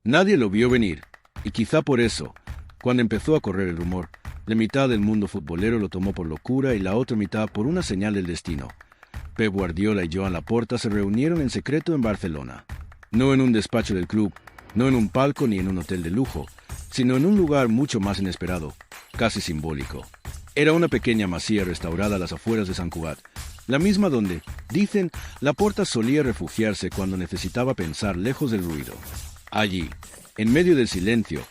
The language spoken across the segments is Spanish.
Nadie lo vio venir, y quizá por eso, cuando empezó a correr el rumor, la mitad del mundo futbolero lo tomó por locura y la otra mitad por una señal del destino. Pep Guardiola y Joan Laporta se reunieron en secreto en Barcelona. No en un despacho del club, no en un palco ni en un hotel de lujo, sino en un lugar mucho más inesperado, casi simbólico. Era una pequeña masía restaurada a las afueras de Sant Cugat, la misma donde, dicen, Laporta solía refugiarse cuando necesitaba pensar lejos del ruido. Allí, en medio del silencio,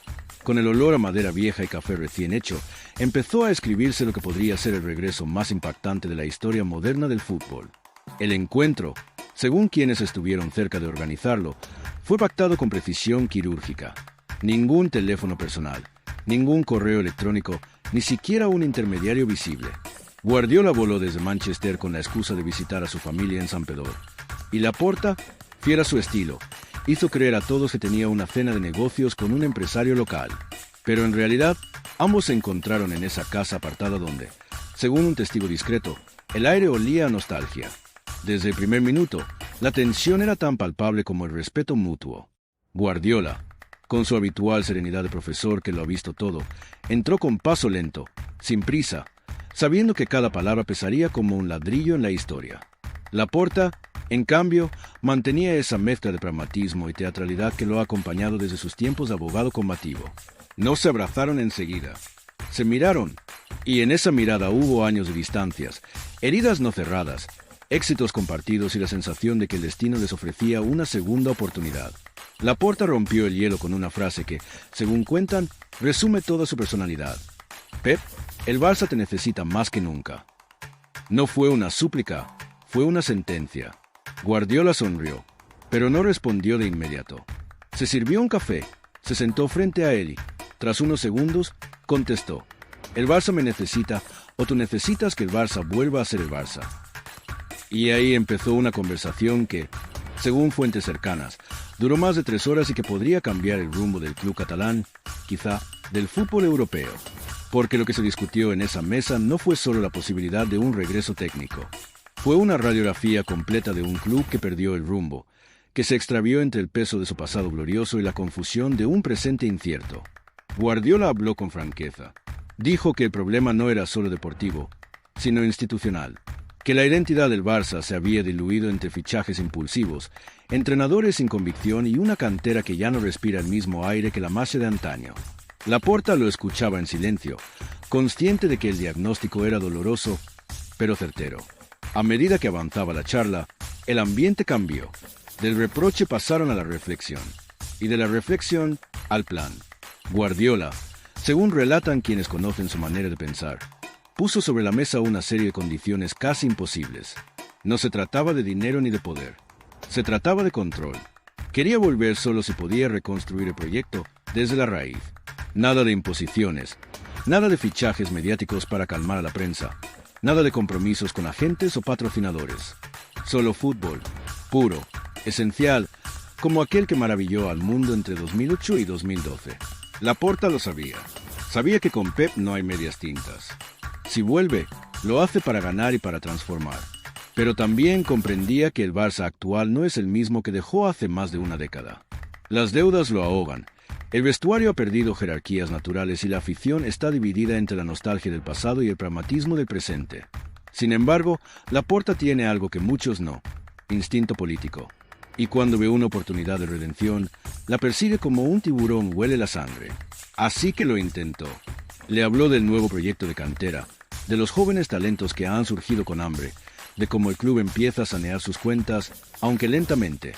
con el olor a madera vieja y café recién hecho, empezó a escribirse lo que podría ser el regreso más impactante de la historia moderna del fútbol. El encuentro, según quienes estuvieron cerca de organizarlo, fue pactado con precisión quirúrgica. Ningún teléfono personal, ningún correo electrónico, ni siquiera un intermediario visible. Guardiola voló desde Manchester con la excusa de visitar a su familia en Santpedor. Y Laporta, fiel a su estilo, hizo creer a todos que tenía una cena de negocios con un empresario local. Pero en realidad, ambos se encontraron en esa casa apartada donde, según un testigo discreto, el aire olía a nostalgia. Desde el primer minuto, la tensión era tan palpable como el respeto mutuo. Guardiola, con su habitual serenidad de profesor que lo ha visto todo, entró con paso lento, sin prisa, sabiendo que cada palabra pesaría como un ladrillo en la historia. Laporta, en cambio, mantenía esa mezcla de pragmatismo y teatralidad que lo ha acompañado desde sus tiempos de abogado combativo. No se abrazaron enseguida. Se miraron, y en esa mirada hubo años de distancias, heridas no cerradas, éxitos compartidos y la sensación de que el destino les ofrecía una segunda oportunidad. Laporta rompió el hielo con una frase que, según cuentan, resume toda su personalidad. Pep, el Barça te necesita más que nunca. No fue una súplica, fue una sentencia. Guardiola sonrió, pero no respondió de inmediato. Se sirvió un café, se sentó frente a él y, tras unos segundos, contestó: el Barça me necesita, o tú necesitas que el Barça vuelva a ser el Barça. Y ahí empezó una conversación que, según fuentes cercanas, duró más de 3 horas y que podría cambiar el rumbo del club catalán, quizá del fútbol europeo. Porque lo que se discutió en esa mesa no fue solo la posibilidad de un regreso técnico. Fue una radiografía completa de un club que perdió el rumbo, que se extravió entre el peso de su pasado glorioso y la confusión de un presente incierto. Guardiola habló con franqueza. Dijo que el problema no era solo deportivo, sino institucional, que la identidad del Barça se había diluido entre fichajes impulsivos, entrenadores sin convicción y una cantera que ya no respira el mismo aire que la Masia de antaño. Laporta lo escuchaba en silencio, consciente de que el diagnóstico era doloroso, pero certero. A medida que avanzaba la charla, el ambiente cambió. Del reproche pasaron a la reflexión, y de la reflexión al plan. Guardiola, según relatan quienes conocen su manera de pensar, puso sobre la mesa una serie de condiciones casi imposibles. No se trataba de dinero ni de poder. Se trataba de control. Quería volver solo si podía reconstruir el proyecto desde la raíz. Nada de imposiciones, nada de fichajes mediáticos para calmar a la prensa, nada de compromisos con agentes o patrocinadores. Solo fútbol, puro, esencial, como aquel que maravilló al mundo entre 2008 y 2012. Laporta lo sabía. Sabía que con Pep no hay medias tintas. Si vuelve, lo hace para ganar y para transformar. Pero también comprendía que el Barça actual no es el mismo que dejó hace más de una década. Las deudas lo ahogan. El vestuario ha perdido jerarquías naturales y la afición está dividida entre la nostalgia del pasado y el pragmatismo del presente. Sin embargo, Laporta tiene algo que muchos no: instinto político. Y cuando ve una oportunidad de redención, la persigue como un tiburón huele la sangre. Así que lo intentó. Le habló del nuevo proyecto de cantera, de los jóvenes talentos que han surgido con hambre, de cómo el club empieza a sanear sus cuentas, aunque lentamente.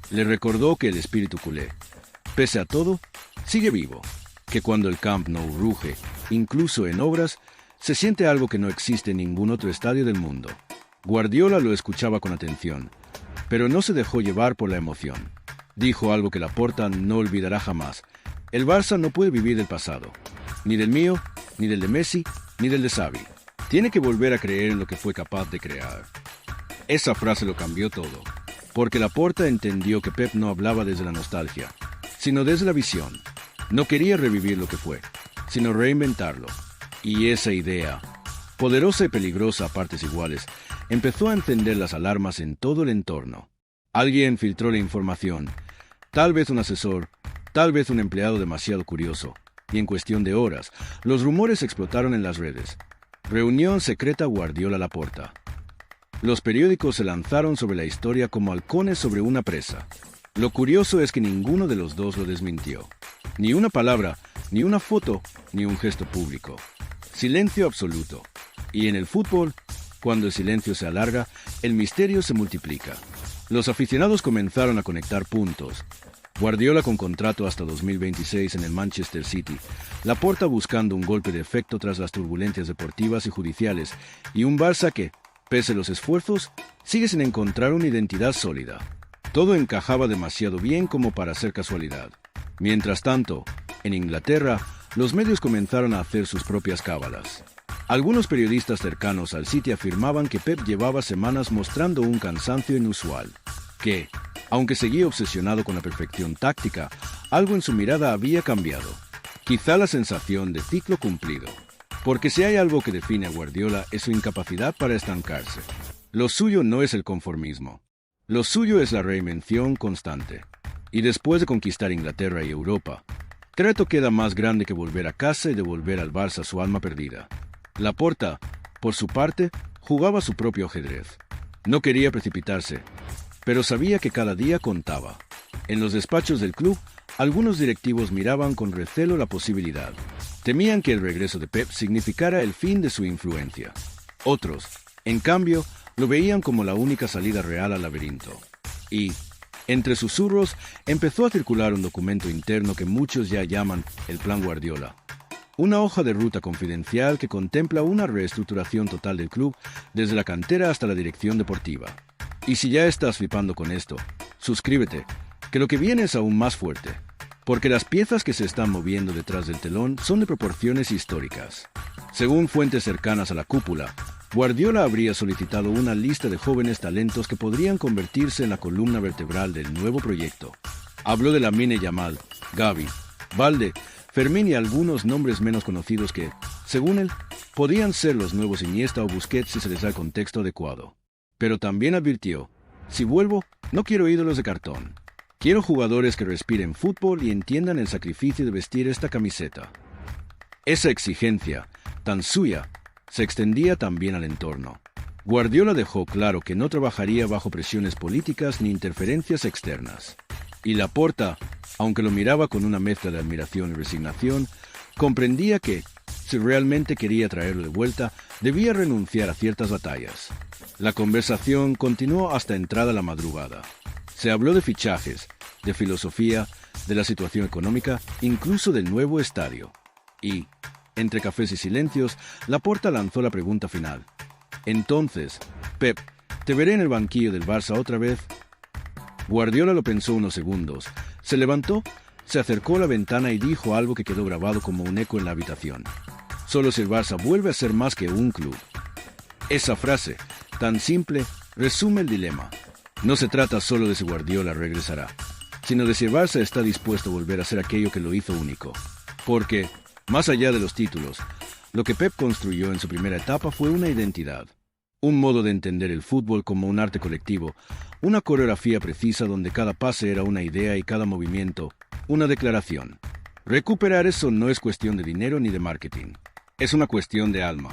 Le recordó que el espíritu culé, pese a todo, sigue vivo, que cuando el Camp Nou ruge, incluso en obras, se siente algo que no existe en ningún otro estadio del mundo. Guardiola lo escuchaba con atención, pero no se dejó llevar por la emoción. Dijo algo que Laporta no olvidará jamás: el Barça no puede vivir del pasado, ni del mío, ni del de Messi, ni del de Xavi. Tiene que volver a creer en lo que fue capaz de crear. Esa frase lo cambió todo, porque Laporta entendió que Pep no hablaba desde la nostalgia, sino desde la visión. No quería revivir lo que fue, sino reinventarlo. Y esa idea, poderosa y peligrosa a partes iguales, empezó a encender las alarmas en todo el entorno. Alguien filtró la información, tal vez un asesor, tal vez un empleado demasiado curioso, y en cuestión de horas, los rumores explotaron en las redes. Reunión secreta Guardiola-Laporta. Los periódicos se lanzaron sobre la historia como halcones sobre una presa. Lo curioso es que ninguno de los dos lo desmintió. Ni una palabra, ni una foto, ni un gesto público. Silencio absoluto. Y en el fútbol, cuando el silencio se alarga, el misterio se multiplica. Los aficionados comenzaron a conectar puntos. Guardiola con contrato hasta 2026 en el Manchester City, Laporta buscando un golpe de efecto tras las turbulencias deportivas y judiciales, y un Barça que, pese a los esfuerzos, sigue sin encontrar una identidad sólida. Todo encajaba demasiado bien como para ser casualidad. Mientras tanto, en Inglaterra, los medios comenzaron a hacer sus propias cábalas. Algunos periodistas cercanos al City afirmaban que Pep llevaba semanas mostrando un cansancio inusual, que, aunque seguía obsesionado con la perfección táctica, algo en su mirada había cambiado. Quizá la sensación de ciclo cumplido. Porque si hay algo que define a Guardiola es su incapacidad para estancarse. Lo suyo no es el conformismo. Lo suyo es la reinvención constante. Y después de conquistar Inglaterra y Europa, ¿qué reto queda más grande que volver a casa y devolver al Barça su alma perdida? Laporta, por su parte, jugaba su propio ajedrez. No quería precipitarse, pero sabía que cada día contaba. En los despachos del club, algunos directivos miraban con recelo la posibilidad. Temían que el regreso de Pep significara el fin de su influencia. Otros, en cambio, lo veían como la única salida real al laberinto. Y, entre susurros, empezó a circular un documento interno que muchos ya llaman el Plan Guardiola. Una hoja de ruta confidencial que contempla una reestructuración total del club desde la cantera hasta la dirección deportiva. Y si ya estás flipando con esto, suscríbete, que lo que viene es aún más fuerte. Porque las piezas que se están moviendo detrás del telón son de proporciones históricas. Según fuentes cercanas a la cúpula, Guardiola habría solicitado una lista de jóvenes talentos que podrían convertirse en la columna vertebral del nuevo proyecto. Habló de Lamine Yamal, Gavi, Balde, Fermín y algunos nombres menos conocidos que, según él, podían ser los nuevos Iniesta o Busquets si se les da el contexto adecuado. Pero también advirtió, si vuelvo, no quiero ídolos de cartón. Quiero jugadores que respiren fútbol y entiendan el sacrificio de vestir esta camiseta. Esa exigencia, tan suya, se extendía también al entorno. Guardiola dejó claro que no trabajaría bajo presiones políticas ni interferencias externas. Y Laporta, aunque lo miraba con una mezcla de admiración y resignación, comprendía que, si realmente quería traerlo de vuelta, debía renunciar a ciertas batallas. La conversación continuó hasta entrada la madrugada. Se habló de fichajes, de filosofía, de la situación económica, incluso del nuevo estadio. Y, entre cafés y silencios, Laporta lanzó la pregunta final. Entonces, Pep, ¿te veré en el banquillo del Barça otra vez? Guardiola lo pensó unos segundos, se levantó, se acercó a la ventana y dijo algo que quedó grabado como un eco en la habitación. Solo si el Barça vuelve a ser más que un club. Esa frase, tan simple, resume el dilema. No se trata solo de si Guardiola regresará, sino de si el Barça está dispuesto a volver a ser aquello que lo hizo único. Porque, más allá de los títulos, lo que Pep construyó en su primera etapa fue una identidad. Un modo de entender el fútbol como un arte colectivo, una coreografía precisa donde cada pase era una idea y cada movimiento, una declaración. Recuperar eso no es cuestión de dinero ni de marketing. Es una cuestión de alma.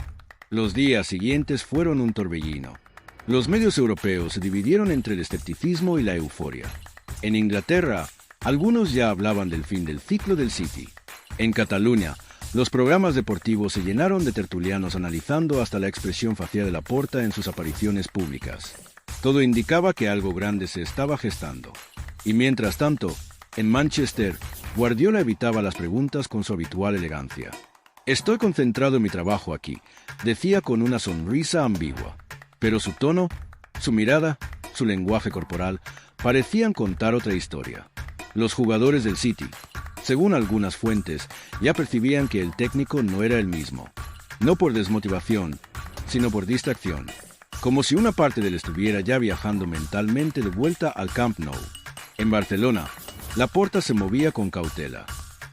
Los días siguientes fueron un torbellino. Los medios europeos se dividieron entre el escepticismo y la euforia. En Inglaterra, algunos ya hablaban del fin del ciclo del City. En Cataluña, los programas deportivos se llenaron de tertulianos analizando hasta la expresión facial de Laporta en sus apariciones públicas. Todo indicaba que algo grande se estaba gestando. Y mientras tanto, en Manchester, Guardiola evitaba las preguntas con su habitual elegancia. «Estoy concentrado en mi trabajo aquí», decía con una sonrisa ambigua. Pero su tono, su mirada, su lenguaje corporal parecían contar otra historia. Los jugadores del City, según algunas fuentes, ya percibían que el técnico no era el mismo. No por desmotivación, sino por distracción. Como si una parte de él estuviera ya viajando mentalmente de vuelta al Camp Nou. En Barcelona, Laporta se movía con cautela.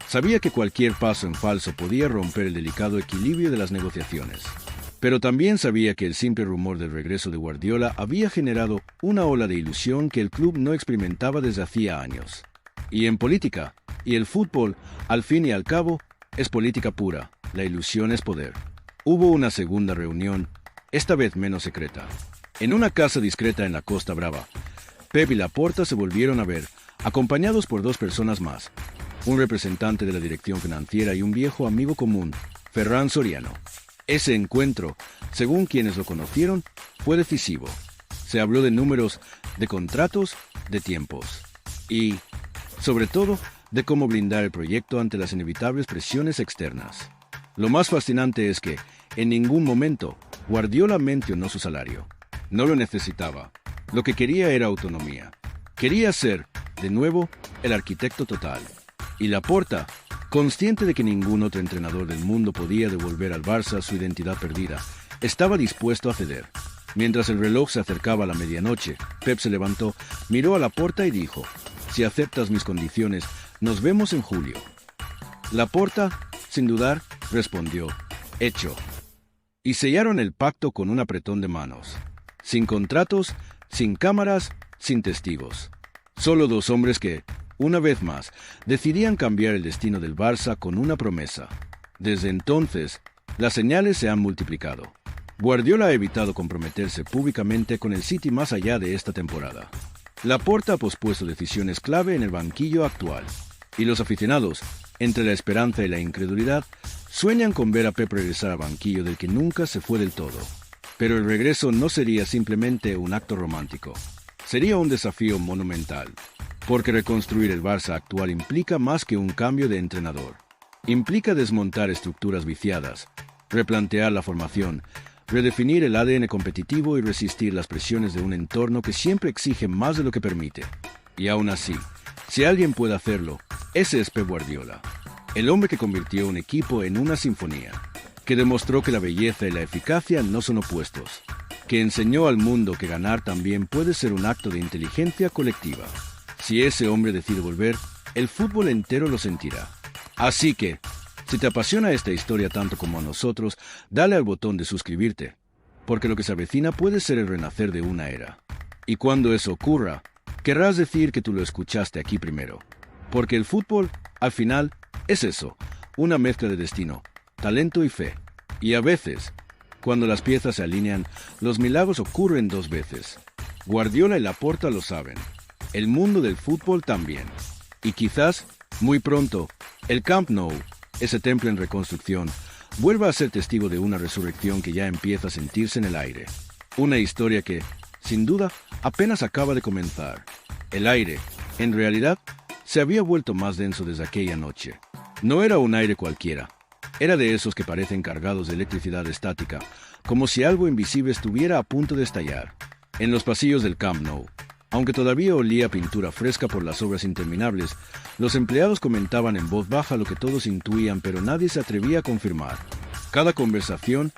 Sabía que cualquier paso en falso podía romper el delicado equilibrio de las negociaciones. Pero también sabía que el simple rumor del regreso de Guardiola había generado una ola de ilusión que el club no experimentaba desde hacía años. Y en política, Y el fútbol, al fin y al cabo, es política pura, la ilusión es poder. Hubo una segunda reunión, esta vez menos secreta. En una casa discreta en la Costa Brava, Pep y Laporta se volvieron a ver, acompañados por dos personas más, un representante de la dirección financiera y un viejo amigo común, Ferran Soriano. Ese encuentro, según quienes lo conocieron, fue decisivo. Se habló de números, de contratos, de tiempos. Y, sobre todo, de cómo blindar el proyecto ante las inevitables presiones externas. Lo más fascinante es que, en ningún momento, Guardiola mencionó su salario. No lo necesitaba. Lo que quería era autonomía. Quería ser, de nuevo, el arquitecto total. Y Laporta, consciente de que ningún otro entrenador del mundo podía devolver al Barça su identidad perdida, estaba dispuesto a ceder. Mientras el reloj se acercaba a la medianoche, Pep se levantó, miró a Laporta y dijo: «Si aceptas mis condiciones, nos vemos en julio». Laporta, sin dudar, respondió: «Hecho». Y sellaron el pacto con un apretón de manos. Sin contratos, sin cámaras, sin testigos. Solo dos hombres que, una vez más, decidían cambiar el destino del Barça con una promesa. Desde entonces, las señales se han multiplicado. Guardiola ha evitado comprometerse públicamente con el City más allá de esta temporada. Laporta ha pospuesto decisiones clave en el banquillo actual. Y los aficionados, entre la esperanza y la incredulidad, sueñan con ver a Pep regresar al banquillo del que nunca se fue del todo. Pero el regreso no sería simplemente un acto romántico. Sería un desafío monumental. Porque reconstruir el Barça actual implica más que un cambio de entrenador. Implica desmontar estructuras viciadas, replantear la formación, redefinir el ADN competitivo y resistir las presiones de un entorno que siempre exige más de lo que permite. Y aún así, si alguien puede hacerlo, ese es Pep Guardiola. El hombre que convirtió un equipo en una sinfonía, que demostró que la belleza y la eficacia no son opuestos, que enseñó al mundo que ganar también puede ser un acto de inteligencia colectiva. Si ese hombre decide volver, el fútbol entero lo sentirá. Así que, si te apasiona esta historia tanto como a nosotros, dale al botón de suscribirte, porque lo que se avecina puede ser el renacer de una era. Y cuando eso ocurra, querrás decir que tú lo escuchaste aquí primero. Porque el fútbol, al final, es eso, una mezcla de destino, talento y fe. Y a veces, cuando las piezas se alinean, los milagros ocurren dos veces. Guardiola y Laporta lo saben. El mundo del fútbol también. Y quizás, muy pronto, el Camp Nou, ese templo en reconstrucción, vuelva a ser testigo de una resurrección que ya empieza a sentirse en el aire. Una historia que, sin duda, apenas acaba de comenzar. El aire, en realidad, se había vuelto más denso desde aquella noche. No era un aire cualquiera. Era de esos que parecen cargados de electricidad estática, como si algo invisible estuviera a punto de estallar. En los pasillos del Camp Nou, aunque todavía olía a pintura fresca por las obras interminables, los empleados comentaban en voz baja lo que todos intuían, pero nadie se atrevía a confirmar. Cada conversación,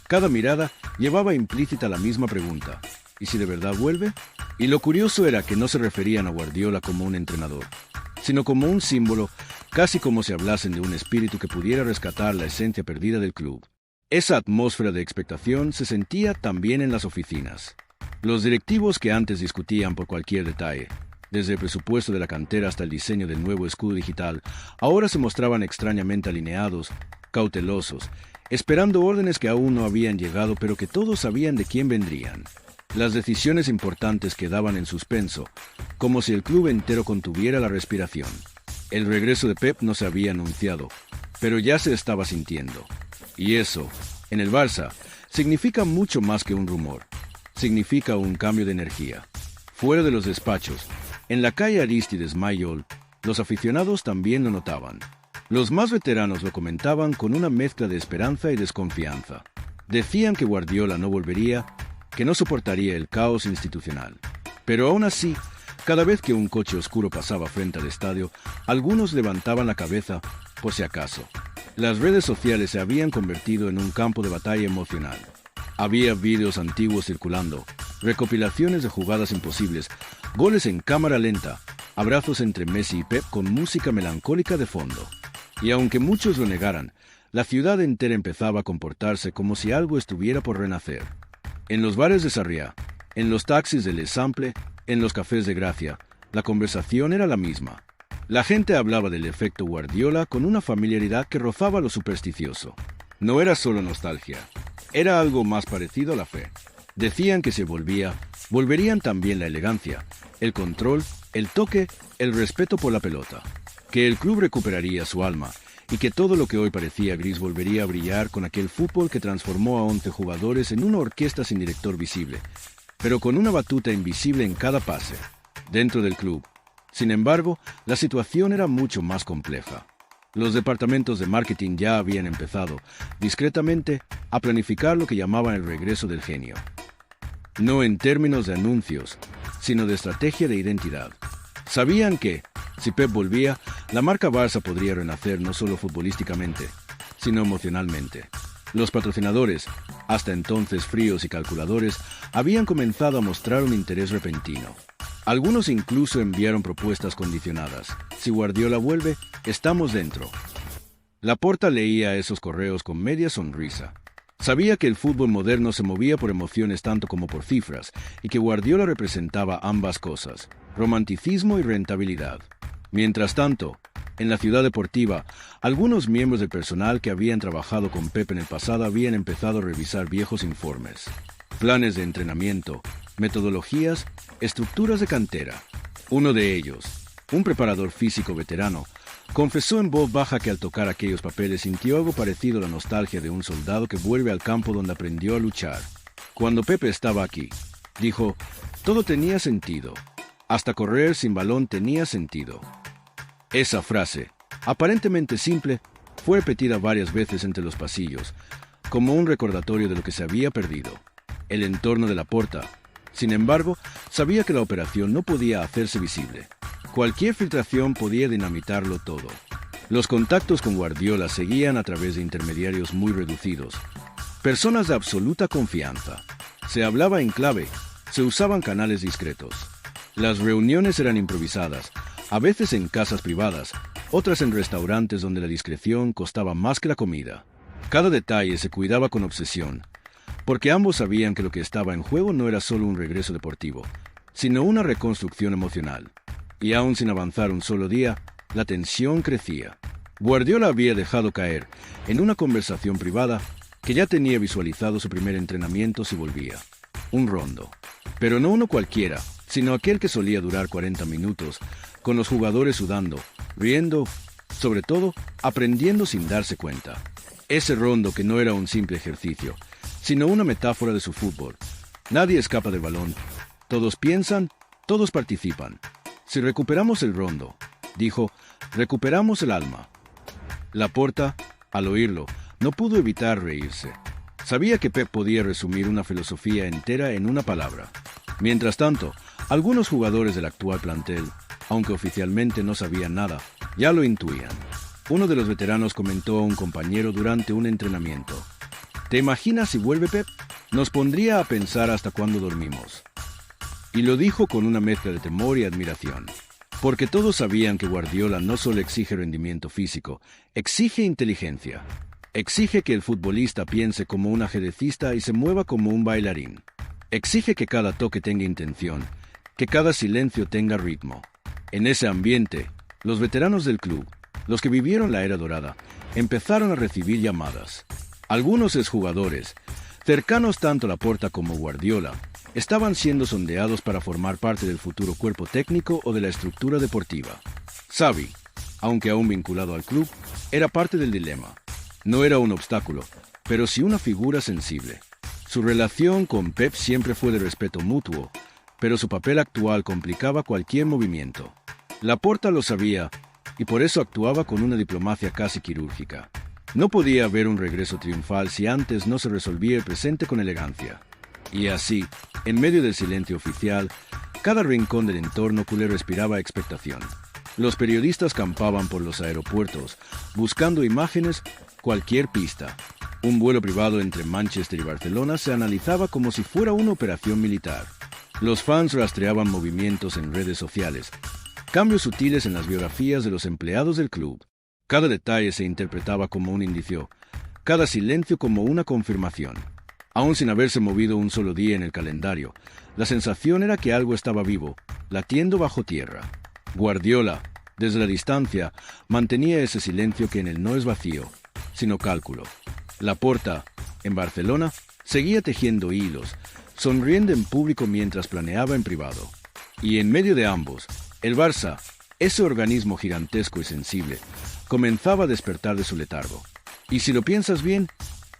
cada mirada, llevaba implícita la misma pregunta: ¿y si de verdad vuelve? Y lo curioso era que no se referían a Guardiola como un entrenador, sino como un símbolo, casi como si hablasen de un espíritu que pudiera rescatar la esencia perdida del club. Esa atmósfera de expectación se sentía también en las oficinas. Los directivos que antes discutían por cualquier detalle, desde el presupuesto de la cantera hasta el diseño del nuevo escudo digital, ahora se mostraban extrañamente alineados, cautelosos, esperando órdenes que aún no habían llegado pero que todos sabían de quién vendrían. Las decisiones importantes quedaban en suspenso, como si el club entero contuviera la respiración. El regreso de Pep no se había anunciado, pero ya se estaba sintiendo. Y eso, en el Barça, significa mucho más que un rumor. Significa un cambio de energía. Fuera de los despachos, en la calle Aristides Maillol, los aficionados también lo notaban. Los más veteranos lo comentaban con una mezcla de esperanza y desconfianza. Decían que Guardiola no volvería, que no soportaría el caos institucional. Pero aún así, cada vez que un coche oscuro pasaba frente al estadio, algunos levantaban la cabeza, por si acaso. Las redes sociales se habían convertido en un campo de batalla emocional. Había vídeos antiguos circulando, recopilaciones de jugadas imposibles, goles en cámara lenta, abrazos entre Messi y Pep con música melancólica de fondo. Y aunque muchos lo negaran, la ciudad entera empezaba a comportarse como si algo estuviera por renacer. En los bares de Sarriá, en los taxis de Les Sample, en los cafés de Gracia, la conversación era la misma. La gente hablaba del efecto Guardiola con una familiaridad que rozaba lo supersticioso. No era solo nostalgia, era algo más parecido a la fe. Decían que si volvía, volverían también la elegancia, el control, el toque, el respeto por la pelota. Que el club recuperaría su alma y que todo lo que hoy parecía gris volvería a brillar con aquel fútbol que transformó a 11 jugadores en una orquesta sin director visible, pero con una batuta invisible en cada pase, dentro del club. Sin embargo, la situación era mucho más compleja. Los departamentos de marketing ya habían empezado, discretamente, a planificar lo que llamaban el regreso del genio. No en términos de anuncios, sino de estrategia de identidad. Sabían que, si Pep volvía, la marca Barça podría renacer no solo futbolísticamente, sino emocionalmente. Los patrocinadores, hasta entonces fríos y calculadores, habían comenzado a mostrar un interés repentino. Algunos incluso enviaron propuestas condicionadas. Si Guardiola vuelve, estamos dentro. Laporta leía esos correos con media sonrisa. Sabía que el fútbol moderno se movía por emociones tanto como por cifras, y que Guardiola representaba ambas cosas, romanticismo y rentabilidad. Mientras tanto, en la ciudad deportiva, algunos miembros del personal que habían trabajado con Pep en el pasado habían empezado a revisar viejos informes, planes de entrenamiento, metodologías, estructuras de cantera. Uno de ellos, un preparador físico veterano, confesó en voz baja que al tocar aquellos papeles sintió algo parecido a la nostalgia de un soldado que vuelve al campo donde aprendió a luchar. Cuando Pepe estaba aquí, dijo, todo tenía sentido. Hasta correr sin balón tenía sentido. Esa frase, aparentemente simple, fue repetida varias veces entre los pasillos, como un recordatorio de lo que se había perdido, el entorno de Laporta. Sin embargo, sabía que la operación no podía hacerse visible. Cualquier filtración podía dinamitarlo todo. Los contactos con Guardiola seguían a través de intermediarios muy reducidos, personas de absoluta confianza. Se hablaba en clave, se usaban canales discretos. Las reuniones eran improvisadas, a veces en casas privadas, otras en restaurantes donde la discreción costaba más que la comida. Cada detalle se cuidaba con obsesión, porque ambos sabían que lo que estaba en juego no era solo un regreso deportivo, sino una reconstrucción emocional. Y aún sin avanzar un solo día, la tensión crecía. Guardiola había dejado caer, en una conversación privada, que ya tenía visualizado su primer entrenamiento si volvía. Un rondo. Pero no uno cualquiera, sino aquel que solía durar 40 minutos, con los jugadores sudando, riendo, sobre todo, aprendiendo sin darse cuenta. Ese rondo que no era un simple ejercicio, sino una metáfora de su fútbol. Nadie escapa del balón. Todos piensan, todos participan. Si recuperamos el rondo, dijo, recuperamos el alma. Laporta, al oírlo, no pudo evitar reírse. Sabía que Pep podía resumir una filosofía entera en una palabra. Mientras tanto, algunos jugadores del actual plantel, aunque oficialmente no sabían nada, ya lo intuían. Uno de los veteranos comentó a un compañero durante un entrenamiento. ¿Te imaginas si vuelve Pep? Nos pondría a pensar hasta cuándo dormimos. Y lo dijo con una mezcla de temor y admiración. Porque todos sabían que Guardiola no solo exige rendimiento físico, exige inteligencia. Exige que el futbolista piense como un ajedrecista y se mueva como un bailarín. Exige que cada toque tenga intención, que cada silencio tenga ritmo. En ese ambiente, los veteranos del club, los que vivieron la era dorada, empezaron a recibir llamadas. Algunos exjugadores, cercanos tanto a Laporta como Guardiola, estaban siendo sondeados para formar parte del futuro cuerpo técnico o de la estructura deportiva. Xavi, aunque aún vinculado al club, era parte del dilema. No era un obstáculo, pero sí una figura sensible. Su relación con Pep siempre fue de respeto mutuo, pero su papel actual complicaba cualquier movimiento. Laporta lo sabía, y por eso actuaba con una diplomacia casi quirúrgica. No podía haber un regreso triunfal si antes no se resolvía el presente con elegancia. Y así, en medio del silencio oficial, cada rincón del entorno culé respiraba expectación. Los periodistas campaban por los aeropuertos, buscando imágenes, cualquier pista. Un vuelo privado entre Manchester y Barcelona se analizaba como si fuera una operación militar. Los fans rastreaban movimientos en redes sociales, cambios sutiles en las biografías de los empleados del club. Cada detalle se interpretaba como un indicio, cada silencio como una confirmación. Aún sin haberse movido un solo día en el calendario, la sensación era que algo estaba vivo, latiendo bajo tierra. Guardiola, Desde la distancia, mantenía ese silencio que en él no es vacío, sino cálculo. Laporta, en Barcelona, seguía tejiendo hilos, sonriendo en público mientras planeaba en privado. Y en medio de ambos, el Barça, ese organismo gigantesco y sensible, comenzaba a despertar de su letargo. Y si lo piensas bien,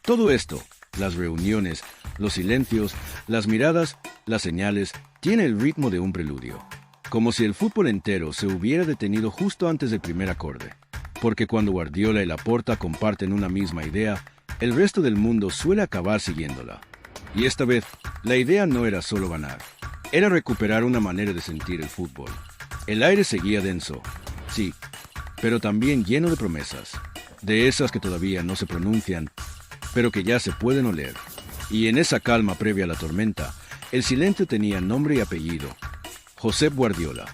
todo esto, las reuniones, los silencios, las miradas, las señales, tiene el ritmo de un preludio. Como si el fútbol entero se hubiera detenido justo antes del primer acorde. Porque cuando Guardiola y Laporta comparten una misma idea, el resto del mundo suele acabar siguiéndola. Y esta vez, la idea no era solo ganar. Era recuperar una manera de sentir el fútbol. El aire seguía denso, sí, pero también lleno de promesas. De esas que todavía no se pronuncian, pero que ya se pueden oler. Y en esa calma previa a la tormenta, el silencio tenía nombre y apellido: Josep Guardiola.